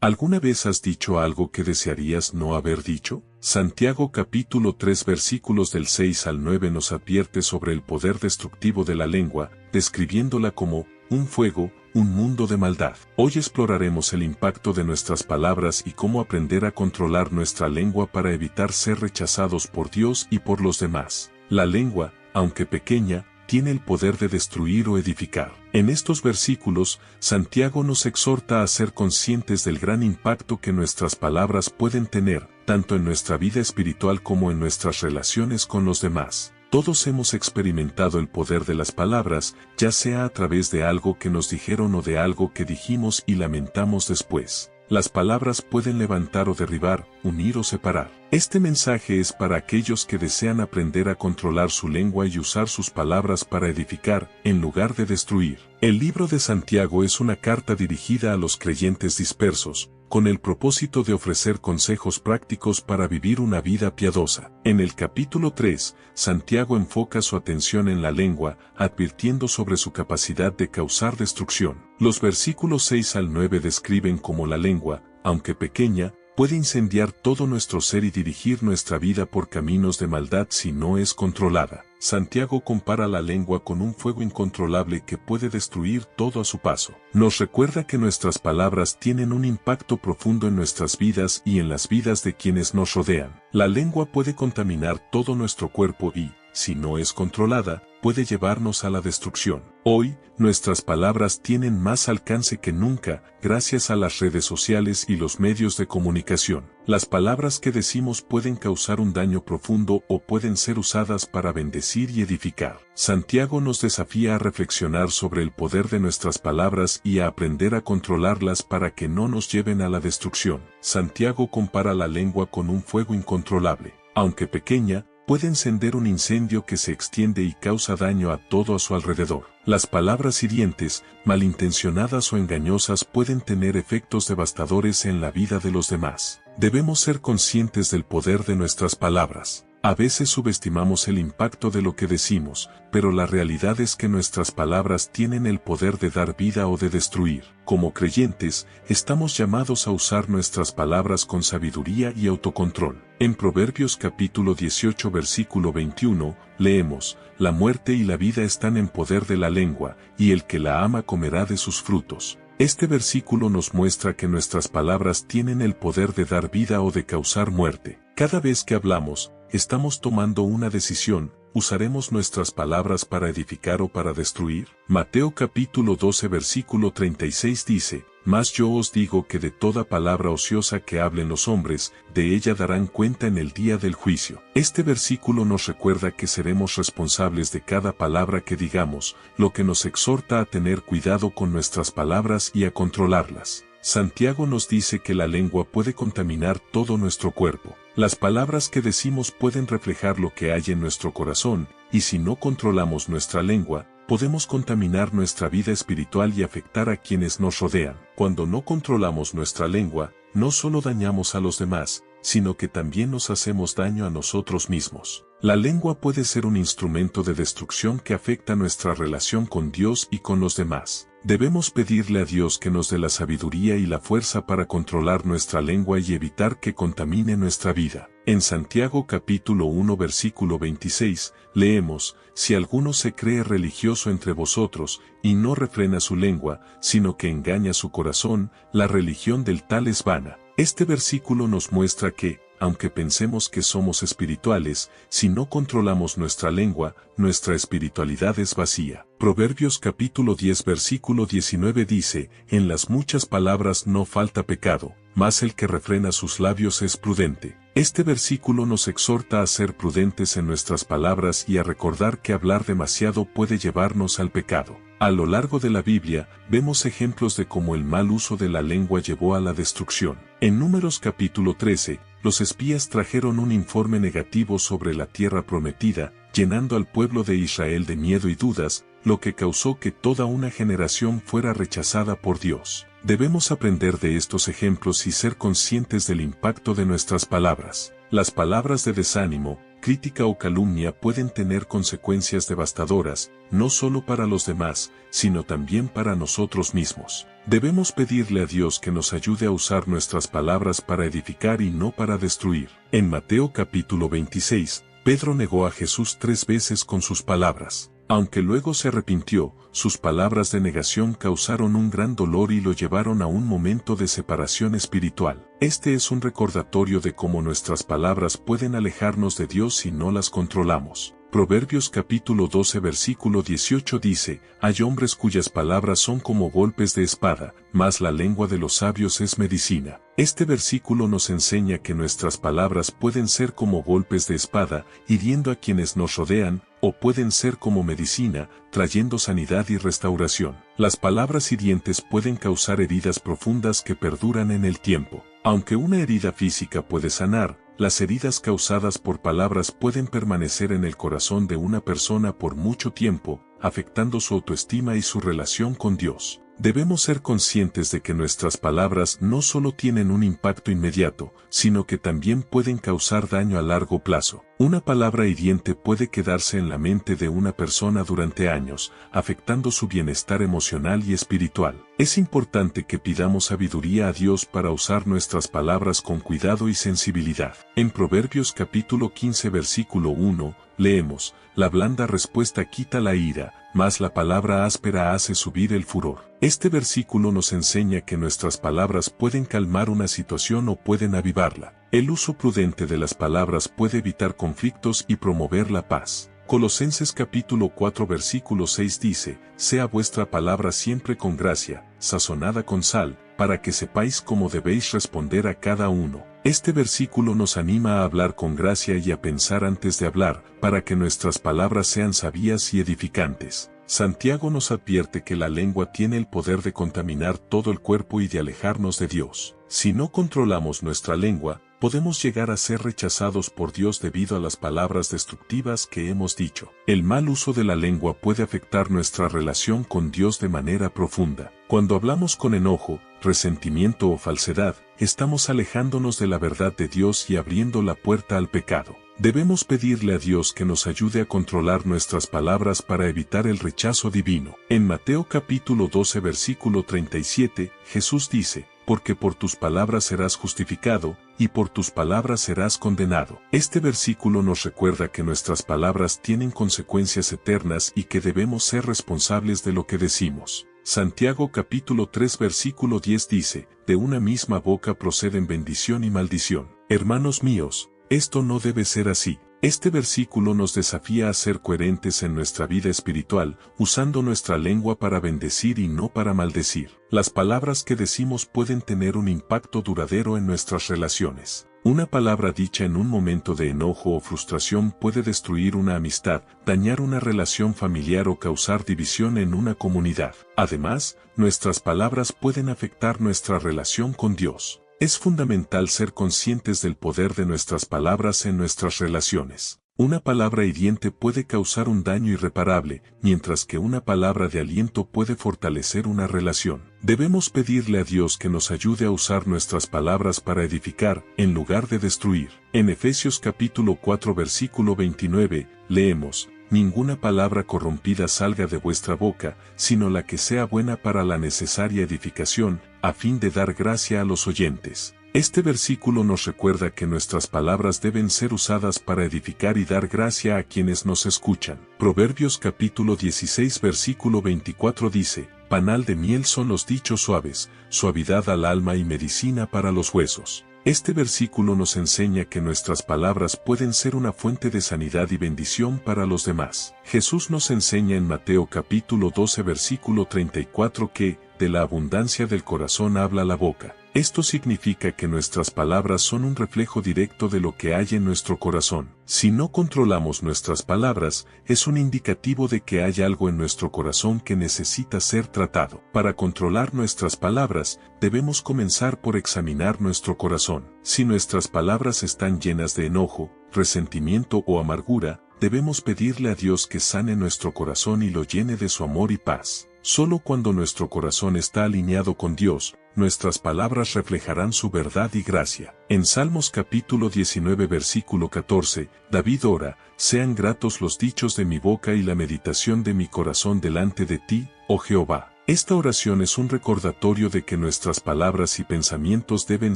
¿Alguna vez has dicho algo que desearías no haber dicho? Santiago capítulo 3 versículos del 6 al 9 nos advierte sobre el poder destructivo de la lengua, describiéndola como un fuego, un mundo de maldad. Hoy exploraremos el impacto de nuestras palabras y cómo aprender a controlar nuestra lengua para evitar ser rechazados por Dios y por los demás. La lengua, aunque pequeña, tiene el poder de destruir o edificar. En estos versículos, Santiago nos exhorta a ser conscientes del gran impacto que nuestras palabras pueden tener, tanto en nuestra vida espiritual como en nuestras relaciones con los demás. Todos hemos experimentado el poder de las palabras, ya sea a través de algo que nos dijeron o de algo que dijimos y lamentamos después. Las palabras pueden levantar o derribar, unir o separar. Este mensaje es para aquellos que desean aprender a controlar su lengua y usar sus palabras para edificar, en lugar de destruir. El libro de Santiago es una carta dirigida a los creyentes dispersos, con el propósito de ofrecer consejos prácticos para vivir una vida piadosa. En el capítulo 3, Santiago enfoca su atención en la lengua, advirtiendo sobre su capacidad de causar destrucción. Los versículos 6 al 9 describen cómo la lengua, aunque pequeña, puede incendiar todo nuestro ser y dirigir nuestra vida por caminos de maldad si no es controlada. Santiago compara la lengua con un fuego incontrolable que puede destruir todo a su paso. Nos recuerda que nuestras palabras tienen un impacto profundo en nuestras vidas y en las vidas de quienes nos rodean. La lengua puede contaminar todo nuestro cuerpo y, si no es controlada, puede llevarnos a la destrucción. Hoy, nuestras palabras tienen más alcance que nunca, gracias a las redes sociales y los medios de comunicación. Las palabras que decimos pueden causar un daño profundo o pueden ser usadas para bendecir y edificar. Santiago nos desafía a reflexionar sobre el poder de nuestras palabras y a aprender a controlarlas para que no nos lleven a la destrucción. Santiago compara la lengua con un fuego incontrolable. Aunque pequeña, puede encender un incendio que se extiende y causa daño a todo a su alrededor. Las palabras hirientes, malintencionadas o engañosas pueden tener efectos devastadores en la vida de los demás. Debemos ser conscientes del poder de nuestras palabras. A veces subestimamos el impacto de lo que decimos, pero la realidad es que nuestras palabras tienen el poder de dar vida o de destruir. Como creyentes, estamos llamados a usar nuestras palabras con sabiduría y autocontrol. En Proverbios capítulo 18 versículo 21, leemos, «La muerte y la vida están en poder de la lengua, y el que la ama comerá de sus frutos». Este versículo nos muestra que nuestras palabras tienen el poder de dar vida o de causar muerte. Cada vez que hablamos, estamos tomando una decisión. ¿Usaremos nuestras palabras para edificar o para destruir? Mateo capítulo 12 versículo 36 dice, «Mas yo os digo que de toda palabra ociosa que hablen los hombres, de ella darán cuenta en el día del juicio». Este versículo nos recuerda que seremos responsables de cada palabra que digamos, lo que nos exhorta a tener cuidado con nuestras palabras y a controlarlas. Santiago nos dice que la lengua puede contaminar todo nuestro cuerpo. Las palabras que decimos pueden reflejar lo que hay en nuestro corazón, y si no controlamos nuestra lengua, podemos contaminar nuestra vida espiritual y afectar a quienes nos rodean. Cuando no controlamos nuestra lengua, no solo dañamos a los demás, sino que también nos hacemos daño a nosotros mismos. La lengua puede ser un instrumento de destrucción que afecta nuestra relación con Dios y con los demás. Debemos pedirle a Dios que nos dé la sabiduría y la fuerza para controlar nuestra lengua y evitar que contamine nuestra vida. En Santiago capítulo 1 versículo 26, leemos, «Si alguno se cree religioso entre vosotros, y no refrena su lengua, sino que engaña su corazón, la religión del tal es vana». Este versículo nos muestra que, aunque pensemos que somos espirituales, si no controlamos nuestra lengua, nuestra espiritualidad es vacía. Proverbios capítulo 10 versículo 19 dice, «En las muchas palabras no falta pecado, mas el que refrena sus labios es prudente». Este versículo nos exhorta a ser prudentes en nuestras palabras y a recordar que hablar demasiado puede llevarnos al pecado. A lo largo de la Biblia, vemos ejemplos de cómo el mal uso de la lengua llevó a la destrucción. En Números capítulo 13, los espías trajeron un informe negativo sobre la tierra prometida, llenando al pueblo de Israel de miedo y dudas, lo que causó que toda una generación fuera rechazada por Dios. Debemos aprender de estos ejemplos y ser conscientes del impacto de nuestras palabras. Las palabras de desánimo, crítica o calumnia pueden tener consecuencias devastadoras, no solo para los demás, sino también para nosotros mismos. Debemos pedirle a Dios que nos ayude a usar nuestras palabras para edificar y no para destruir. En Mateo capítulo 26, Pedro negó a Jesús 3 veces con sus palabras. Aunque luego se arrepintió, sus palabras de negación causaron un gran dolor y lo llevaron a un momento de separación espiritual. Este es un recordatorio de cómo nuestras palabras pueden alejarnos de Dios si no las controlamos. Proverbios capítulo 12 versículo 18 dice, hay hombres cuyas palabras son como golpes de espada, mas la lengua de los sabios es medicina. Este versículo nos enseña que nuestras palabras pueden ser como golpes de espada, hiriendo a quienes nos rodean, o pueden ser como medicina, trayendo sanidad y restauración. Las palabras hirientes pueden causar heridas profundas que perduran en el tiempo. Aunque una herida física puede sanar, las heridas causadas por palabras pueden permanecer en el corazón de una persona por mucho tiempo, afectando su autoestima y su relación con Dios. Debemos ser conscientes de que nuestras palabras no solo tienen un impacto inmediato, sino que también pueden causar daño a largo plazo. Una palabra hiriente puede quedarse en la mente de una persona durante años, afectando su bienestar emocional y espiritual. Es importante que pidamos sabiduría a Dios para usar nuestras palabras con cuidado y sensibilidad. En Proverbios capítulo 15 versículo 1, leemos, la blanda respuesta quita la ira, mas la palabra áspera hace subir el furor. Este versículo nos enseña que nuestras palabras pueden calmar una situación o pueden avivarla. El uso prudente de las palabras puede evitar conflictos y promover la paz. Colosenses capítulo 4 versículo 6 dice, sea vuestra palabra siempre con gracia, sazonada con sal, para que sepáis cómo debéis responder a cada uno. Este versículo nos anima a hablar con gracia y a pensar antes de hablar, para que nuestras palabras sean sabias y edificantes. Santiago nos advierte que la lengua tiene el poder de contaminar todo el cuerpo y de alejarnos de Dios. Si no controlamos nuestra lengua, podemos llegar a ser rechazados por Dios debido a las palabras destructivas que hemos dicho. El mal uso de la lengua puede afectar nuestra relación con Dios de manera profunda. Cuando hablamos con enojo, resentimiento o falsedad, estamos alejándonos de la verdad de Dios y abriendo la puerta al pecado. Debemos pedirle a Dios que nos ayude a controlar nuestras palabras para evitar el rechazo divino. En Mateo capítulo 12 versículo 37, Jesús dice, porque por tus palabras serás justificado, y por tus palabras serás condenado. Este versículo nos recuerda que nuestras palabras tienen consecuencias eternas y que debemos ser responsables de lo que decimos. Santiago capítulo 3 versículo 10 dice, de una misma boca proceden bendición y maldición. Hermanos míos, esto no debe ser así. Este versículo nos desafía a ser coherentes en nuestra vida espiritual, usando nuestra lengua para bendecir y no para maldecir. Las palabras que decimos pueden tener un impacto duradero en nuestras relaciones. Una palabra dicha en un momento de enojo o frustración puede destruir una amistad, dañar una relación familiar o causar división en una comunidad. Además, nuestras palabras pueden afectar nuestra relación con Dios. Es fundamental ser conscientes del poder de nuestras palabras en nuestras relaciones. Una palabra hiriente puede causar un daño irreparable, mientras que una palabra de aliento puede fortalecer una relación. Debemos pedirle a Dios que nos ayude a usar nuestras palabras para edificar, en lugar de destruir. En Efesios capítulo 4 versículo 29, leemos, ninguna palabra corrompida salga de vuestra boca, sino la que sea buena para la necesaria edificación, a fin de dar gracia a los oyentes. Este versículo nos recuerda que nuestras palabras deben ser usadas para edificar y dar gracia a quienes nos escuchan. Proverbios capítulo 16 versículo 24 dice, panal de miel son los dichos suaves, suavidad al alma y medicina para los huesos. Este versículo nos enseña que nuestras palabras pueden ser una fuente de sanidad y bendición para los demás. Jesús nos enseña en Mateo capítulo 12 versículo 34 que, de la abundancia del corazón habla la boca. Esto significa que nuestras palabras son un reflejo directo de lo que hay en nuestro corazón. Si no controlamos nuestras palabras, es un indicativo de que hay algo en nuestro corazón que necesita ser tratado. Para controlar nuestras palabras, debemos comenzar por examinar nuestro corazón. Si nuestras palabras están llenas de enojo, resentimiento o amargura, debemos pedirle a Dios que sane nuestro corazón y lo llene de su amor y paz. Solo cuando nuestro corazón está alineado con Dios, nuestras palabras reflejarán su verdad y gracia. En Salmos capítulo 19 versículo 14, David ora, sean gratos los dichos de mi boca y la meditación de mi corazón delante de ti, oh Jehová. Esta oración es un recordatorio de que nuestras palabras y pensamientos deben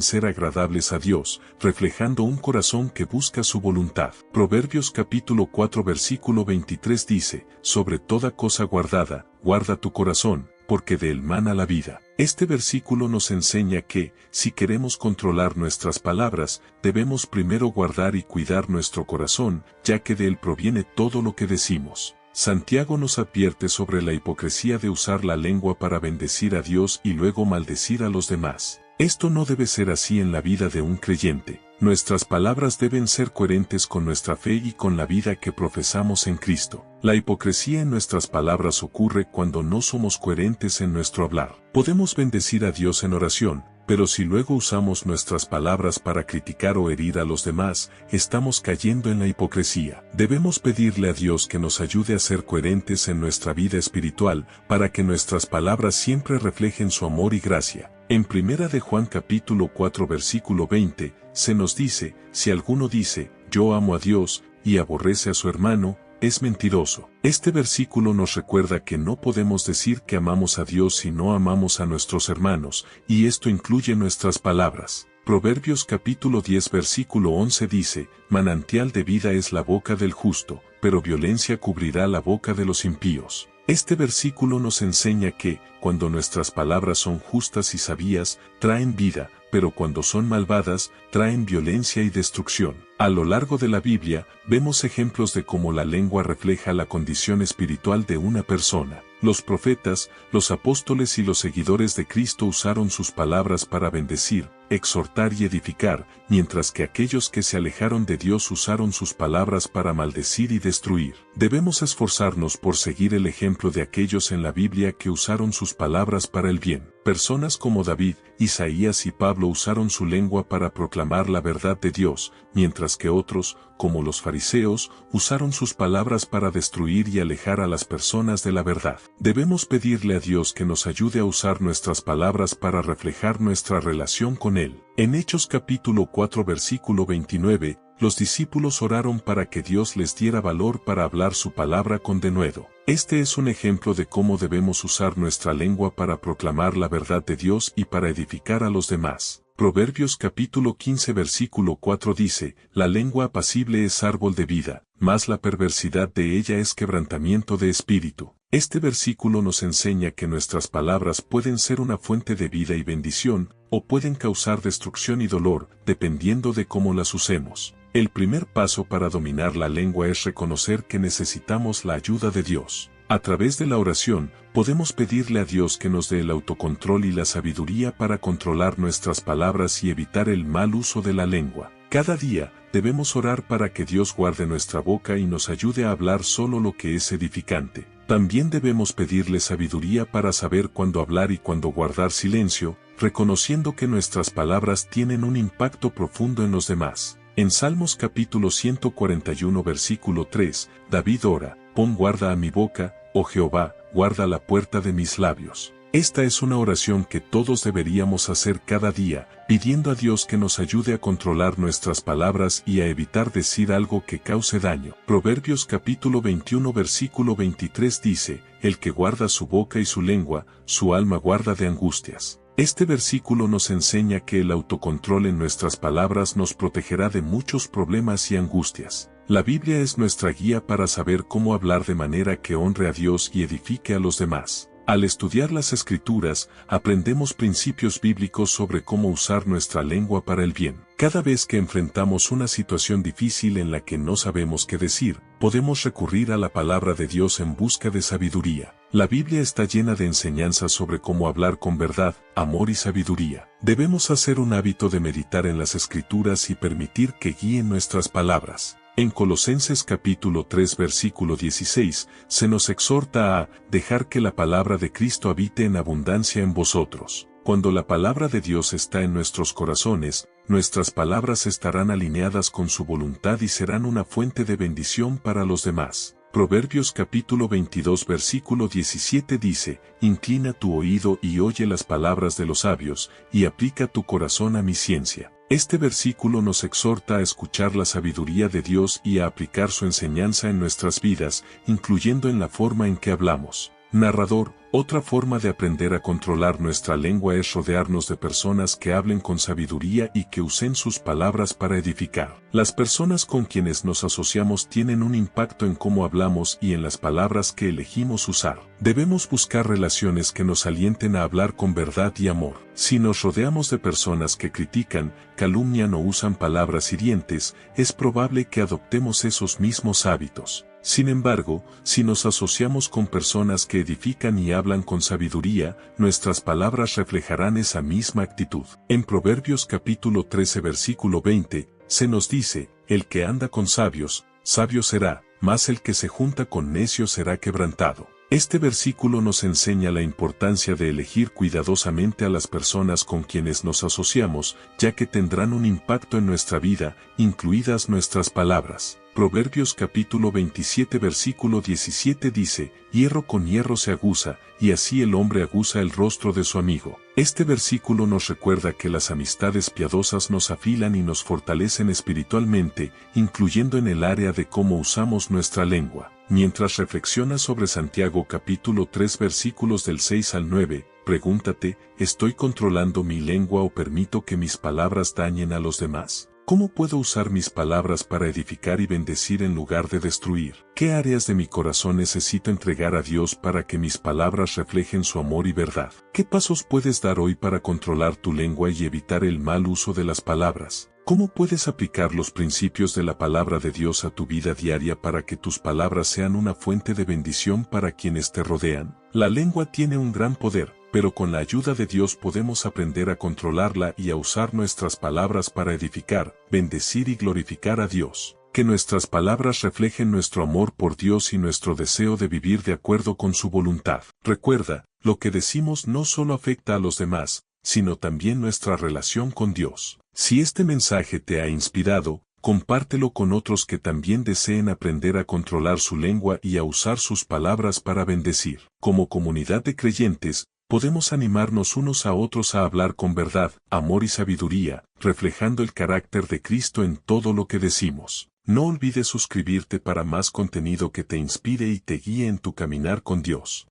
ser agradables a Dios, reflejando un corazón que busca su voluntad. Proverbios capítulo 4 versículo 23 dice, sobre toda cosa guardada, guarda tu corazón, porque de él mana la vida. Este versículo nos enseña que, si queremos controlar nuestras palabras, debemos primero guardar y cuidar nuestro corazón, ya que de él proviene todo lo que decimos. Santiago nos advierte sobre la hipocresía de usar la lengua para bendecir a Dios y luego maldecir a los demás. Esto no debe ser así en la vida de un creyente. Nuestras palabras deben ser coherentes con nuestra fe y con la vida que profesamos en Cristo. La hipocresía en nuestras palabras ocurre cuando no somos coherentes en nuestro hablar. Podemos bendecir a Dios en oración, pero si luego usamos nuestras palabras para criticar o herir a los demás, estamos cayendo en la hipocresía. Debemos pedirle a Dios que nos ayude a ser coherentes en nuestra vida espiritual, para que nuestras palabras siempre reflejen su amor y gracia. En 1 de Juan capítulo 4 versículo 20, se nos dice, si alguno dice, yo amo a Dios, y aborrece a su hermano, es mentiroso. Este versículo nos recuerda que no podemos decir que amamos a Dios si no amamos a nuestros hermanos, y esto incluye nuestras palabras. Proverbios capítulo 10 versículo 11 dice, manantial de vida es la boca del justo, pero violencia cubrirá la boca de los impíos. Este versículo nos enseña que, cuando nuestras palabras son justas y sabias, traen vida, pero cuando son malvadas, traen violencia y destrucción. A lo largo de la Biblia, vemos ejemplos de cómo la lengua refleja la condición espiritual de una persona. Los profetas, los apóstoles y los seguidores de Cristo usaron sus palabras para bendecir, exhortar y edificar, mientras que aquellos que se alejaron de Dios usaron sus palabras para maldecir y destruir. Debemos esforzarnos por seguir el ejemplo de aquellos en la Biblia que usaron sus palabras para el bien. Personas como David, Isaías y Pablo usaron su lengua para proclamar la verdad de Dios, mientras que otros, como los fariseos, usaron sus palabras para destruir y alejar a las personas de la verdad. Debemos pedirle a Dios que nos ayude a usar nuestras palabras para reflejar nuestra relación con Él. En Hechos capítulo 4 versículo 29, los discípulos oraron para que Dios les diera valor para hablar su palabra con denuedo. Este es un ejemplo de cómo debemos usar nuestra lengua para proclamar la verdad de Dios y para edificar a los demás. Proverbios capítulo 15 versículo 4 dice, la lengua apacible es árbol de vida, mas la perversidad de ella es quebrantamiento de espíritu. Este versículo nos enseña que nuestras palabras pueden ser una fuente de vida y bendición, o pueden causar destrucción y dolor, dependiendo de cómo las usemos. El primer paso para dominar la lengua es reconocer que necesitamos la ayuda de Dios. A través de la oración, podemos pedirle a Dios que nos dé el autocontrol y la sabiduría para controlar nuestras palabras y evitar el mal uso de la lengua. Cada día, debemos orar para que Dios guarde nuestra boca y nos ayude a hablar solo lo que es edificante. También debemos pedirle sabiduría para saber cuándo hablar y cuándo guardar silencio, reconociendo que nuestras palabras tienen un impacto profundo en los demás. En Salmos capítulo 141 versículo 3, David ora, pon guarda a mi boca, oh Jehová, guarda la puerta de mis labios. Esta es una oración que todos deberíamos hacer cada día, pidiendo a Dios que nos ayude a controlar nuestras palabras y a evitar decir algo que cause daño. Proverbios capítulo 21 versículo 23 dice, el que guarda su boca y su lengua, su alma guarda de angustias. Este versículo nos enseña que el autocontrol en nuestras palabras nos protegerá de muchos problemas y angustias. La Biblia es nuestra guía para saber cómo hablar de manera que honre a Dios y edifique a los demás. Al estudiar las Escrituras, aprendemos principios bíblicos sobre cómo usar nuestra lengua para el bien. Cada vez que enfrentamos una situación difícil en la que no sabemos qué decir, podemos recurrir a la palabra de Dios en busca de sabiduría. La Biblia está llena de enseñanzas sobre cómo hablar con verdad, amor y sabiduría. Debemos hacer un hábito de meditar en las Escrituras y permitir que guíen nuestras palabras. En Colosenses capítulo 3 versículo 16, se nos exhorta a dejar que la palabra de Cristo habite en abundancia en vosotros. Cuando la palabra de Dios está en nuestros corazones, nuestras palabras estarán alineadas con su voluntad y serán una fuente de bendición para los demás. Proverbios capítulo 22 versículo 17 dice, Inclina tu oído y oye las palabras de los sabios, y aplica tu corazón a mi ciencia. Este versículo nos exhorta a escuchar la sabiduría de Dios y a aplicar su enseñanza en nuestras vidas, incluyendo en la forma en que hablamos. Narrador, otra forma de aprender a controlar nuestra lengua es rodearnos de personas que hablen con sabiduría y que usen sus palabras para edificar. Las personas con quienes nos asociamos tienen un impacto en cómo hablamos y en las palabras que elegimos usar. Debemos buscar relaciones que nos alienten a hablar con verdad y amor. Si nos rodeamos de personas que critican, calumnian o usan palabras hirientes, es probable que adoptemos esos mismos hábitos. Sin embargo, si nos asociamos con personas que edifican y hablan con sabiduría, nuestras palabras reflejarán esa misma actitud. En Proverbios capítulo 13 versículo 20, se nos dice, el que anda con sabios, sabio será, mas el que se junta con necios será quebrantado. Este versículo nos enseña la importancia de elegir cuidadosamente a las personas con quienes nos asociamos, ya que tendrán un impacto en nuestra vida, incluidas nuestras palabras. Proverbios capítulo 27 versículo 17 dice, hierro con hierro se aguza, y así el hombre aguza el rostro de su amigo. Este versículo nos recuerda que las amistades piadosas nos afilan y nos fortalecen espiritualmente, incluyendo en el área de cómo usamos nuestra lengua. Mientras reflexionas sobre Santiago capítulo 3 versículos del 6 al 9, pregúntate, ¿estoy controlando mi lengua o permito que mis palabras dañen a los demás? ¿Cómo puedo usar mis palabras para edificar y bendecir en lugar de destruir? ¿Qué áreas de mi corazón necesito entregar a Dios para que mis palabras reflejen su amor y verdad? ¿Qué pasos puedes dar hoy para controlar tu lengua y evitar el mal uso de las palabras? ¿Cómo puedes aplicar los principios de la palabra de Dios a tu vida diaria para que tus palabras sean una fuente de bendición para quienes te rodean? La lengua tiene un gran poder, pero con la ayuda de Dios podemos aprender a controlarla y a usar nuestras palabras para edificar, bendecir y glorificar a Dios. Que nuestras palabras reflejen nuestro amor por Dios y nuestro deseo de vivir de acuerdo con su voluntad. Recuerda, lo que decimos no solo afecta a los demás, sino también nuestra relación con Dios. Si este mensaje te ha inspirado, compártelo con otros que también deseen aprender a controlar su lengua y a usar sus palabras para bendecir. Como comunidad de creyentes, podemos animarnos unos a otros a hablar con verdad, amor y sabiduría, reflejando el carácter de Cristo en todo lo que decimos. No olvides suscribirte para más contenido que te inspire y te guíe en tu caminar con Dios.